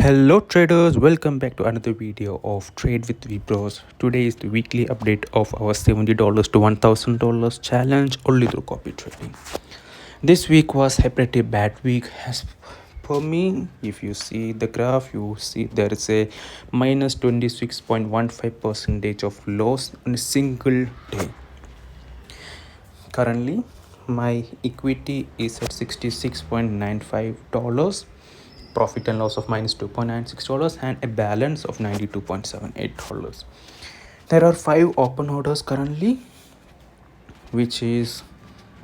Hello traders, welcome back to another video of Trade with Vibros. Today is the weekly update of our $70 to $1,000 challenge only through copy trading. This week was a pretty bad week as per me. If you see the graph, you see there is a minus 26.15% of loss in a single day. Currently, my equity is at $66.95. Profit and loss of minus $2.96 and a balance of $92.78. There are 5 open orders currently, which is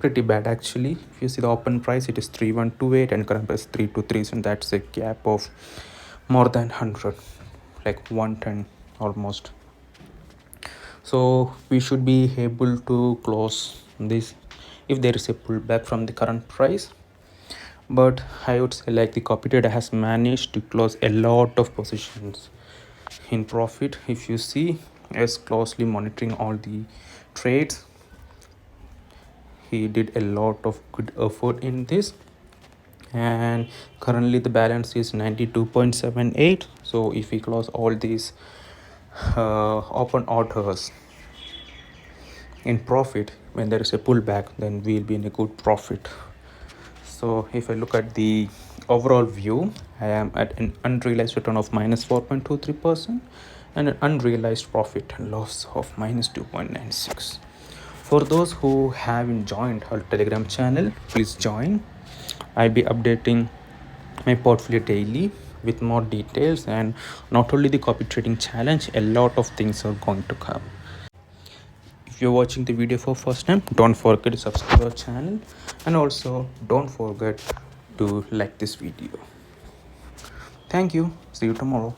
pretty bad actually. If you see the open price, it is 3128 and current price 323, so that's a gap of more than 100, like 110 almost. So we should be able to close this if there is a pullback from the current price. But I would say like the copy trader has managed to close a lot of positions in profit. If you see, as closely monitoring all the trades, he did a lot of good effort in this, and currently the balance is 92.78. so if we close all these open orders in profit, when there is a pullback, then we'll be in a good profit. So if I look at the overall view, I am at an unrealized return of minus 4.23% and an unrealized profit and loss of minus 2.96. For those who haven't joined our Telegram channel, please join. I'll be updating my portfolio daily with more details, and not only the copy trading challenge, a lot of things are going to come. If you're watching the video for first time, don't forget to subscribe our channel, and also don't forget to like this video. Thank you. See you tomorrow.